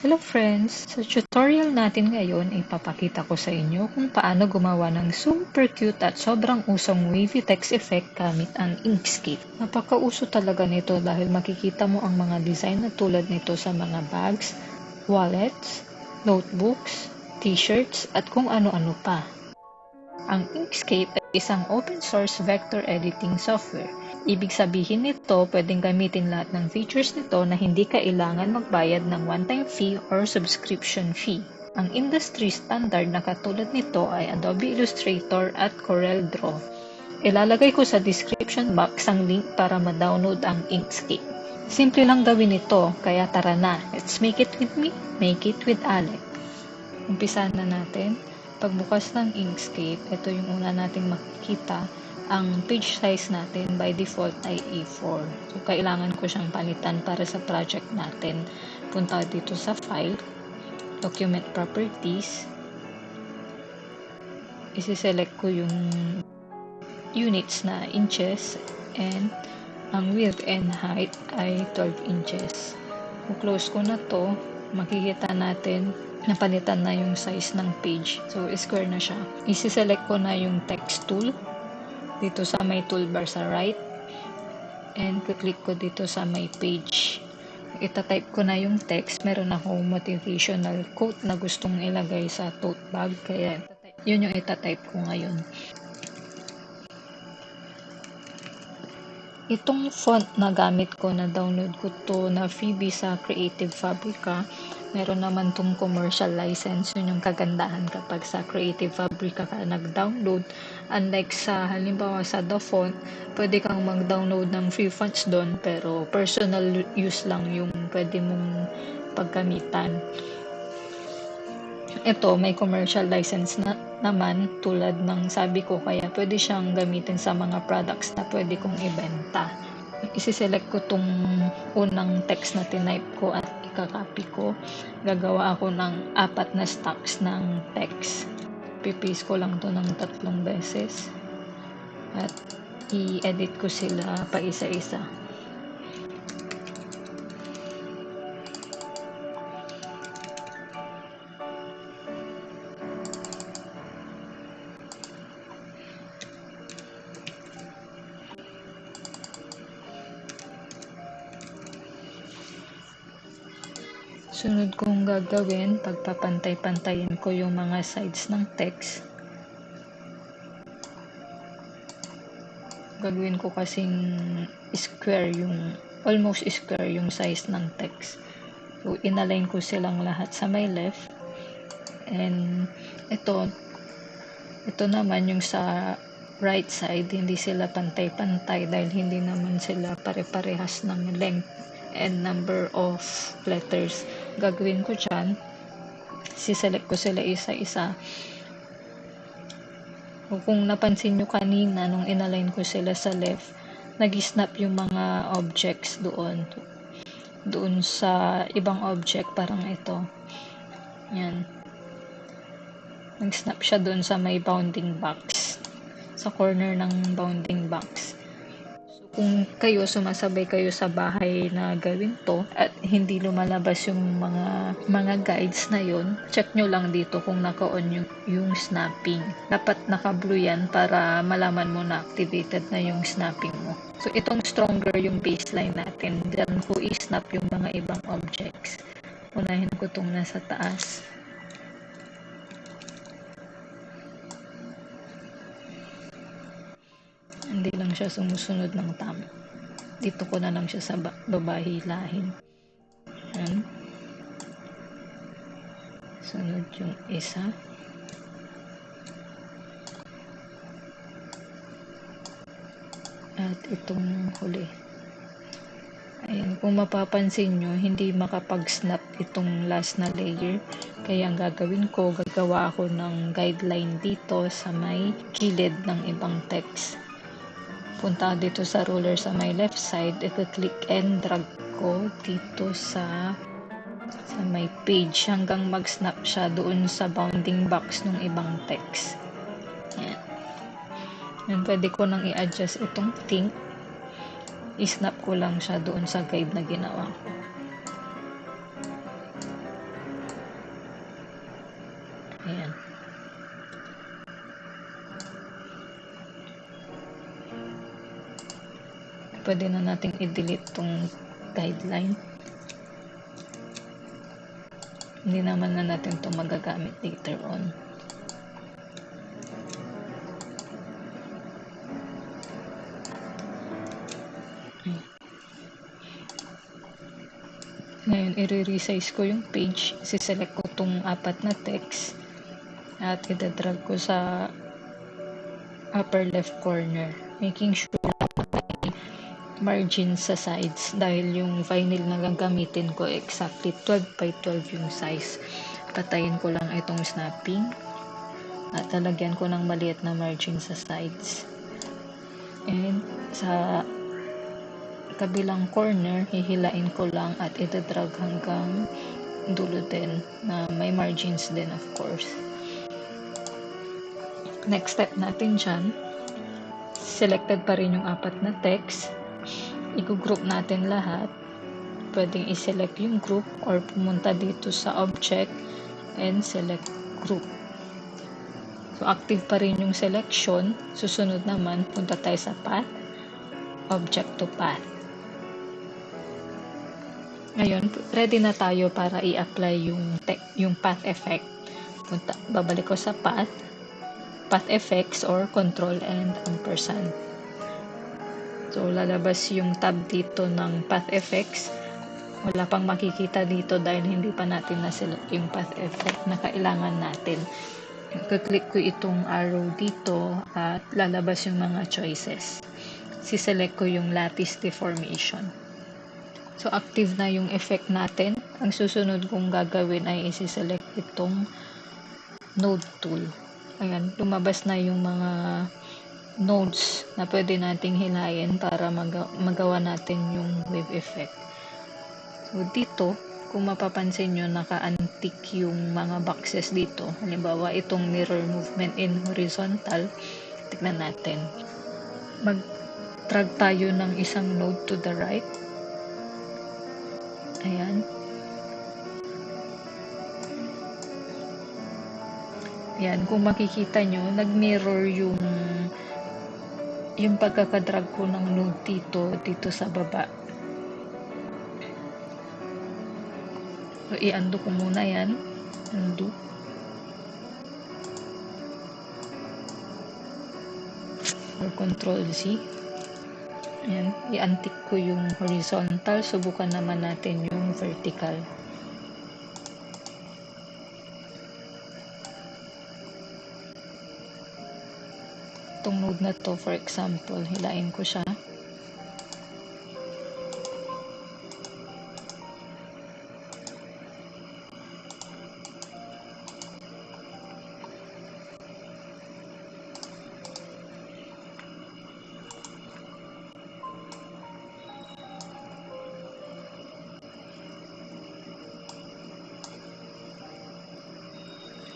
Hello friends! Sa tutorial natin ngayon, ipapakita ko sa inyo kung paano gumawa ng super cute at sobrang usong wavy text effect gamit ang Inkscape. Napakauso talaga nito dahil makikita mo ang mga design na tulad nito sa mga bags, wallets, notebooks, t-shirts at kung ano-ano pa. Ang Inkscape ay isang open source vector editing software. Ibig sabihin nito, pwedeng gamitin lahat ng features nito na hindi kailangan magbayad ng one-time fee or subscription fee. Ang industry standard na katulad nito ay Adobe Illustrator at CorelDRAW. Ilalagay ko sa description box ang link para ma-download ang Inkscape. Simple lang gawin ito, kaya tara na, let's make it with me, make it with Alec. Umpisa na natin. Pagbukas ng Inkscape, ito yung una nating makikita. Ang page size natin by default ay A4. So, kailangan ko siyang palitan para sa project natin. Punta dito sa File, Document Properties. Isi-select ko yung units na inches and ang width and height ay 12 inches. Kung close ko na to, makikita natin napalitan na yung size ng page. So, square na siya. Isi-select ko na yung text tool dito sa may toolbar sa right. And click ko dito sa may page. Ita-type ko na yung text. Meron akong motivational quote na gustong ilagay sa tote bag. Kaya, yun yung ita-type ko ngayon. Itong font na gamit ko, na download ko to na freebie sa Creative Fabrica. Meron naman tong commercial license. Yun yung kagandahan kapag sa Creative Fabrica ka nag-download. Unlike sa halimbawa sa The Font, pwede kang mag-download ng free fonts doon pero personal use lang yung pwede mong paggamitan. Ito, may commercial license na naman tulad ng sabi ko, kaya pwede siyang gamitin sa mga products na pwede kong ibenta. Isi-select ko tong unang text na tinype ko at ikakopy ko. Gagawa ako ng 4 na stacks ng text. Pipaste ko lang to ng 3 beses at i-edit ko sila pa isa-isa. Sunod kong gagawin, pagpapantay-pantayin ko yung mga sides ng text. Gagawin ko kasing square yung, almost square yung size ng text. So, inalign ko silang lahat sa may left. And ito naman yung sa right side, hindi sila pantay-pantay dahil hindi naman sila pare-parehas ng length and number of letters. Gagawin ko dyan, siselect ko sila isa-isa. Kung napansin nyo kanina, nung inalign ko sila sa left, nag-snap yung mga objects doon sa ibang object, parang ito. Yan. Nag-snap siya doon sa may bounding box, sa corner ng bounding box. So, kung kayo, sumasabay kayo sa bahay na gawin to at hindi lumalabas yung mga guides na yon, check nyo lang dito kung naka-on yung snapping. Dapat naka-blue yan para malaman mo na activated na yung snapping mo. So, itong stronger yung baseline natin. Diyan ko i-snap yung mga ibang objects. Unahin ko itong nasa taas. Hindi lang siya sumusunod ng tama. Dito ko na lang siya sa baba hilahin. Yan. Sunod yung isa. At itong huli. Ayan, kung mapapansin nyo, hindi makapag-snap itong last na layer. Kaya ang gagawin ko, gagawa ako ng guideline dito sa may kilid ng ibang text. Punta dito sa ruler sa may left side, i-click and drag ko dito sa may page hanggang mag-snap siya doon sa bounding box ng ibang text. Yan. Yan, pwede ko nang i-adjust itong think. I-snap ko lang siya doon sa guide na ginawa ko. Ayan. Pwede na natin i-delete tong guideline. Hindi naman na natin to magagamit later on. Ngayon, i-resize ko yung page. Siselect ko tong 4 na text at i-drag ko sa upper left corner, making sure margin sa sides dahil yung vinyl na gagamitin ko exactly 12 by 12 yung size. Patayin ko lang itong snapping at lalagyan ko ng maliit na margin sa sides. And sa kabilang corner, hihilain ko lang at itadrag hanggang dulo din na may margins din of course. Next step natin dyan, selected pa rin yung 4 na text. I-group natin lahat. Pwedeng i-select yung group or pumunta dito sa object and select group. So, active pa rin yung selection. Susunod naman, punta tayo sa path, object to path. Ngayon, ready na tayo para i-apply yung path effect. Babalik ko sa path effects or control and ampersand. So, lalabas yung tab dito ng path effects. Wala pang makikita dito dahil hindi pa natin na-select yung path effect na kailangan natin. Click ko itong arrow dito at lalabas yung mga choices. Siselect ko yung lattice deformation. So, active na yung effect natin. Ang susunod kong gagawin ay isi-select itong node tool. Ayan, lumabas na yung mga nodes na pwede nating hilayin para magawa natin yung wave effect. So, dito, kung mapapansin nyo, naka-antik yung mga boxes dito. Halimbawa, itong mirror movement in horizontal. Tignan natin. Mag-drag tayo ng isang node to the right. Ayan. Ayan, kung makikita nyo, nag-mirror yung pagkakadrag ko ng node dito sa baba. So, i-undo ko muna yan. Undo. Or Control Z. Ayan, i-antik ko yung horizontal. Subukan naman natin yung vertical. Itong node na to, for example, hilain ko siya.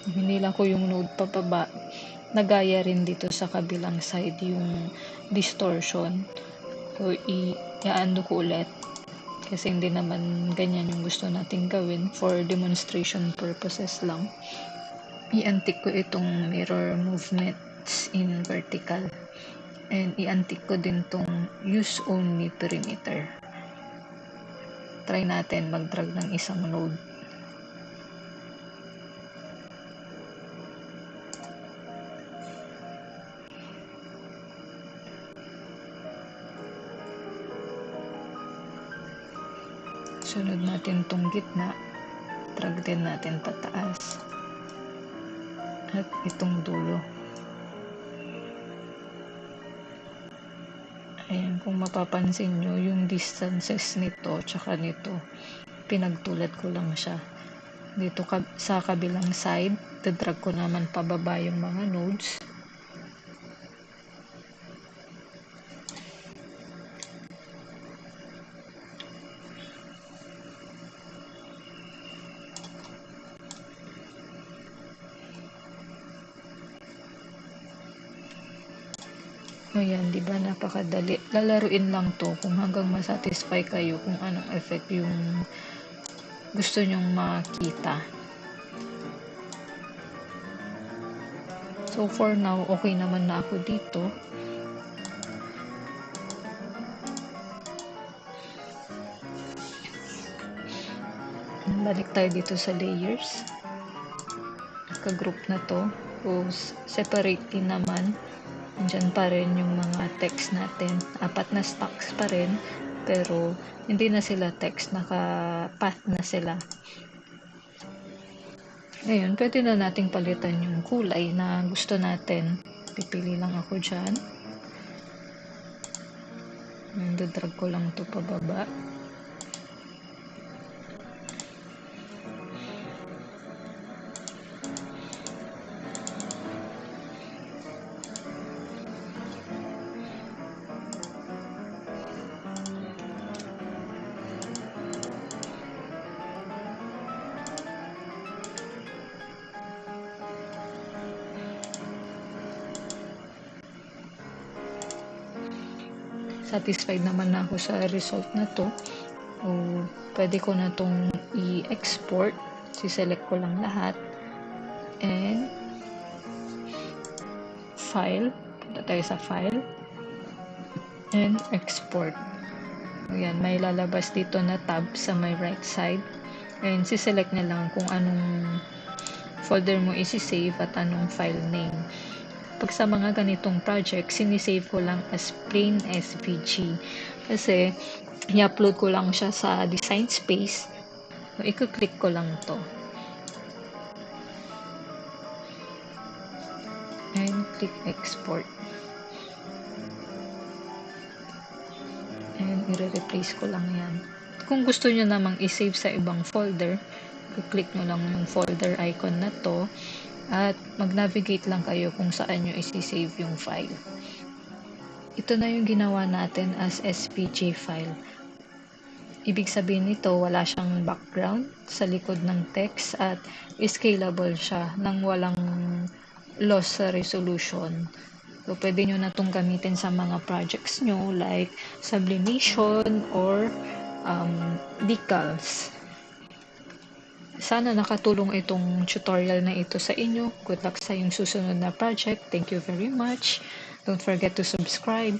Hinila ko yung node pababa. Nagaya rin dito sa kabilang side yung distortion. So, i-undo ko ulit. Kasi hindi naman ganyan yung gusto natin gawin. For demonstration purposes lang. I-antik ko itong mirror movements in vertical. And i-antik ko din tong use only perimeter. Try natin mag-drag ng isang node. Sunod natin tong gitna, drag din natin pataas. At itong dulo. Ayan, kung mapapansin nyo, yung distances nito tsaka nito, pinagtulad ko lang siya. Dito sa kabilang side, drag ko naman pababa yung mga nodes. Ayan, di ba napakadali. Lalaruin lang to kung hanggang masatisfy kayo kung anong effect yung gusto nyong makita. So for now, okay naman na ako dito. Balik tayo dito sa layers. Ka-group na to. So, separate din naman. Andyan pa rin yung mga text natin. 4 na stocks pa rin. Pero, hindi na sila text. Naka-path na sila. Ngayon, pwede na nating palitan yung kulay na gusto natin. Pipili lang ako dyan. Drag ko lang to pababa. Satisfied naman na ako sa result na to. So, pwede ko na tong i-export. Si-select ko lang lahat. And file. Punta tayo sa file. And export. Ayan, may lalabas dito na tab sa my right side. And si-select na lang kung anong folder mo isi-save at anong file name. Pag sa mga ganitong project, sinisave ko lang as plain SVG. Kasi, i-upload ko lang siya sa design space. So, i-click ko lang to. And click export. And i-replace ko lang yan. Kung gusto nyo namang i-save sa ibang folder, click mo lang yung folder icon na to. At mag-navigate lang kayo kung saan nyo isi-save yung file. Ito na yung ginawa natin as SVG file. Ibig sabihin nito, wala siyang background sa likod ng text at scalable siya nang walang loss sa resolution. So, pwede nyo na itong gamitin sa mga projects nyo like sublimation or decals. Sana nakatulong itong tutorial na ito sa inyo. Good luck sa iyong susunod na project. Thank you very much. Don't forget to subscribe.